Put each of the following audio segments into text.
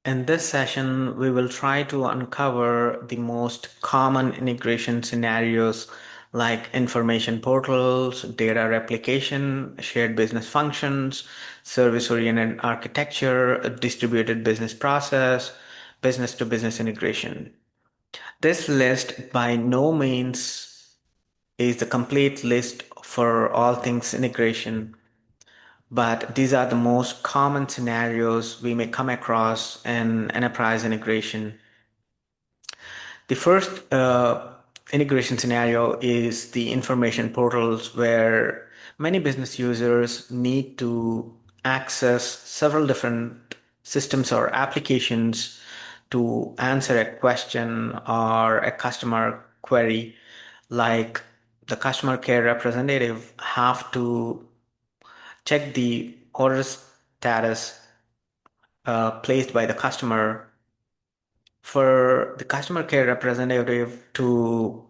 In this session, we will try to uncover the most common integration scenarios like information portals, data replication, shared business functions, service-oriented architecture, a distributed business process, business-to-business integration. This list by no means is the complete list for all things integration, but these are the most common scenarios we may come across in enterprise integration. The first integration scenario is the information portals where many business users need to access several different systems or applications to answer a question or a customer query. Like the customer care representative have to check the order status placed by the customer. For the customer care representative to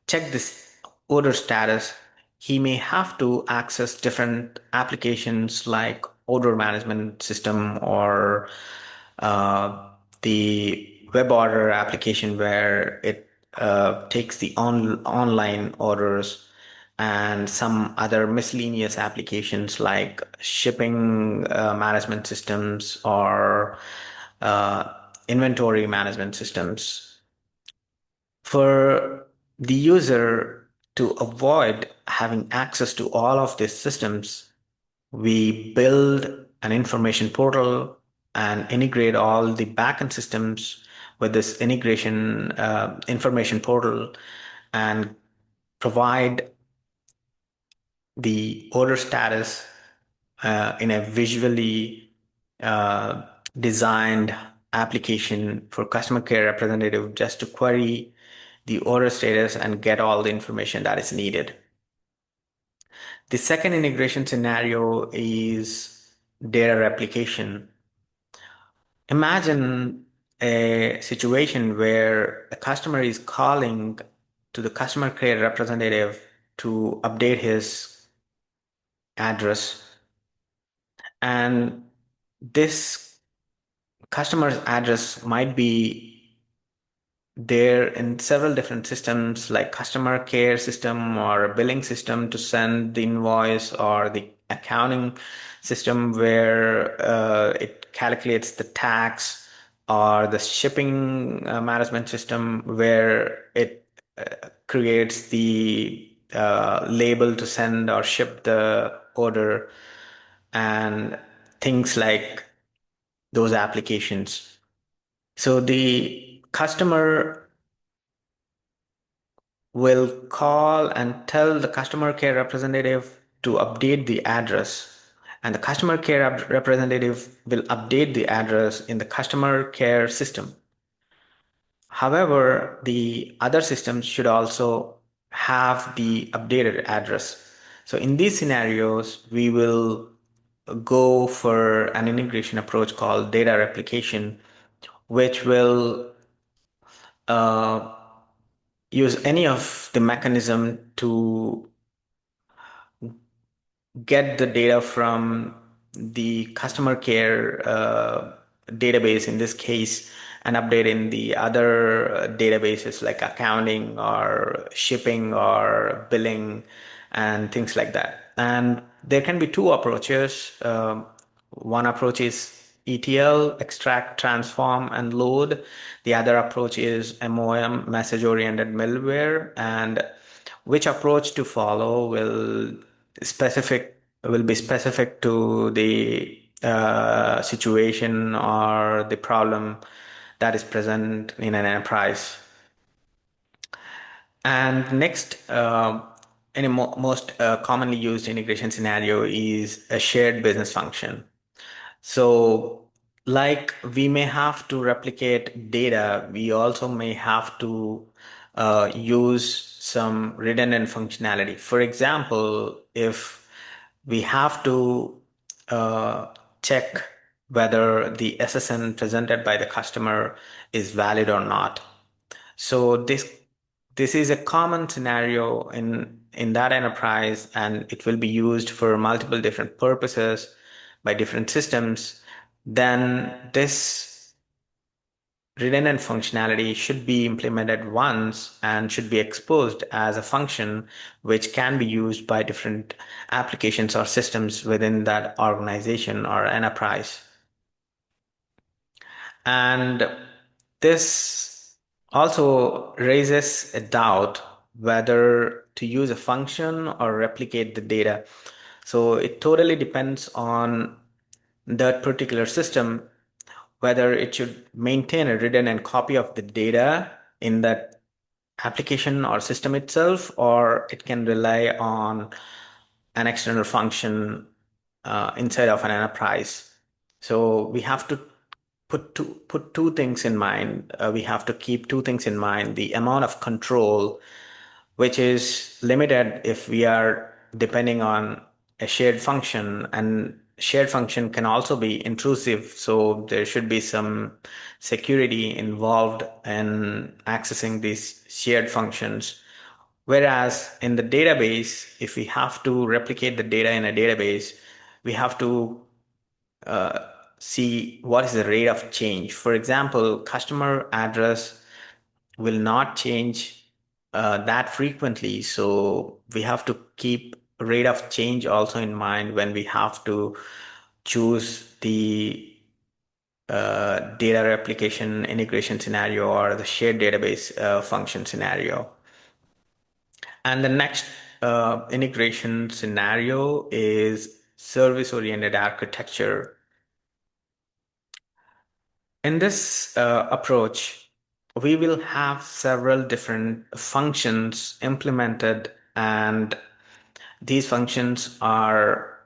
check this order status, he may have to access different applications like order management system or uh, the web order application where it takes the online orders and some other miscellaneous applications like shipping management systems or uh, inventory management systems. For the user to avoid having access to all of these systems, we build an information portal and integrate all the backend systems with this integration information portal and provide the order status in a visually uh, designed application for customer care representative just to query the order status and get all the information that is needed. The second integration scenario is data replication. Imagine a situation where a customer is calling to the customer care representative to update his address, and this customer's address might be there in several different systems like customer care system or a billing system to send the invoice or the accounting system where it calculates the tax or the shipping management system where it creates the label to send or ship the order and things like those applications. So the customer will call and tell the customer care representative to update the address. And the customer care representative will update the address in the customer care system. However, the other systems should also have the updated address. So in these scenarios, we will go for an integration approach called data replication, which will uh, use any of the mechanism to get the data from the customer care database in this case and update in the other databases like accounting or shipping or billing and things like that. And there can be two approaches. One approach is ETL, extract, transform, and load. The other approach is MOM, message-oriented middleware. And which approach to follow will be specific to the situation or the problem that is present in an enterprise. And next, in a most commonly used integration scenario is a shared business function. So, like we may have to replicate data, we also may have to use some redundant functionality. For example, if we have to uh, check whether the SSN presented by the customer is valid or not. So this is a common scenario in that enterprise, and it will be used for multiple different purposes by different systems. then this redundant functionality should be implemented once and should be exposed as a function which can be used by different applications or systems within that organization or enterprise. And this also raises a doubt whether to use a function or replicate the data. So it totally depends on that particular system whether it should maintain a redundant copy of the data in that application or system itself, or it can rely on an external function inside of an enterprise. So we have to put two things in mind. We have to keep two things in mind: the amount of control, which is limited if we are depending on a shared function, and shared function can also be intrusive. So there should be some security involved in accessing these shared functions. Whereas in the database, if we have to replicate the data in a database, we have to see what is the rate of change. For example, customer address will not change that frequently. So we have to keep rate of change also in mind when we have to choose the data replication integration scenario or the shared database function scenario. And the next integration scenario is service-oriented architecture. In this approach, we will have several different functions implemented, and these functions are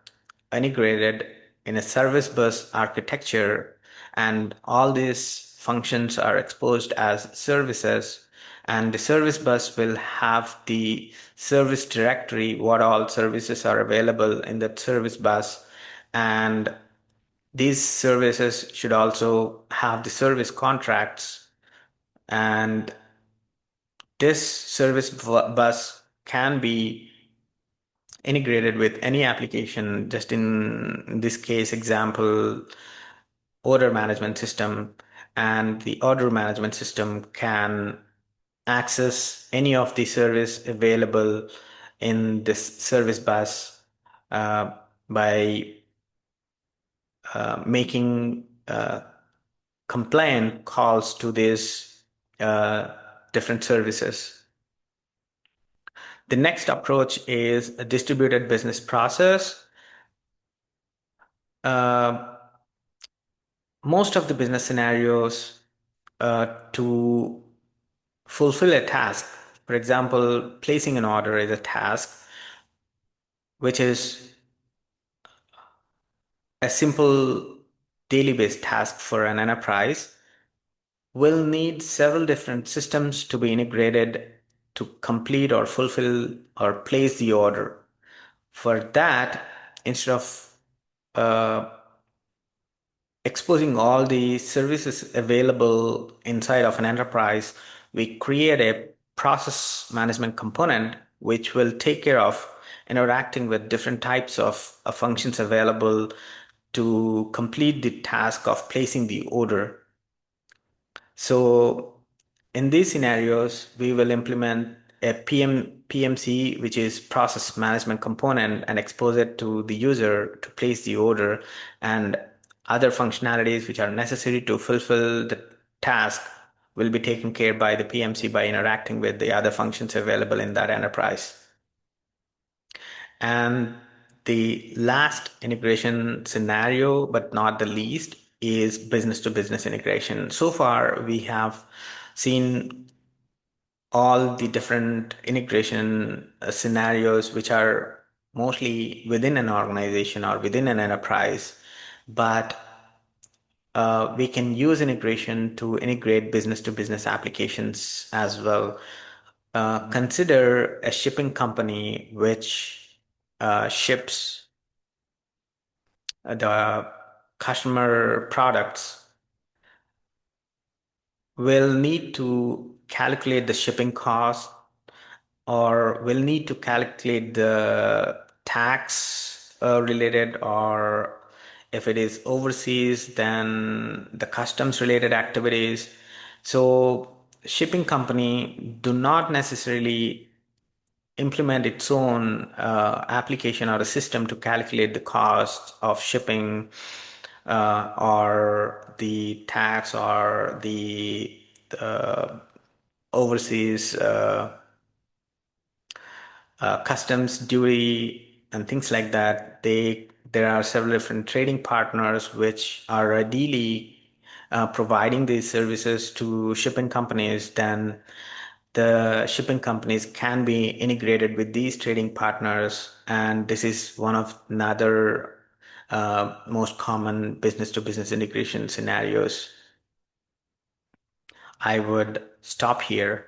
integrated in a service bus architecture, and all these functions are exposed as services. And the service bus will have the service directory, what all services are available in that service bus. And these services should also have the service contracts, and this service bus can be integrated with any application. Just in this case example, order management system, and the order management system can access any of the service available in this service bus uh, by making compliant calls to these uh, different services. The next approach is a distributed business process. Uh, Most of the business scenarios to fulfill a task, for example, placing an order is a task, which is a simple daily based task for an enterprise, will need several different systems to be integrated to complete or fulfill or place the order. For that, instead of uh, exposing all the services available inside of an enterprise, we create a process management component which will take care of interacting with different types of functions available to complete the task of placing the order. So in these scenarios, we will implement a PMC, which is process management component, and expose it to the user to place the order, and other functionalities which are necessary to fulfill the task will be taken care by the PMC by interacting with the other functions available in that enterprise. And the last integration scenario, but not the least, is business to business integration. So far, we have seen all the different integration scenarios which are mostly within an organization or within an enterprise, but we can use integration to integrate business to business applications as well. Consider a shipping company which ships the customer products, will need to calculate the shipping cost, or will need to calculate the tax related or If it is overseas, then the customs related activities. So shipping company do not necessarily implement its own application or a system to calculate the cost of shipping or the tax or the overseas customs duty and things like that. There are several different trading partners which are readily providing these services to shipping companies. Then the shipping companies can be integrated with these trading partners, and this is one of another most common business to business integration scenarios. I would stop here.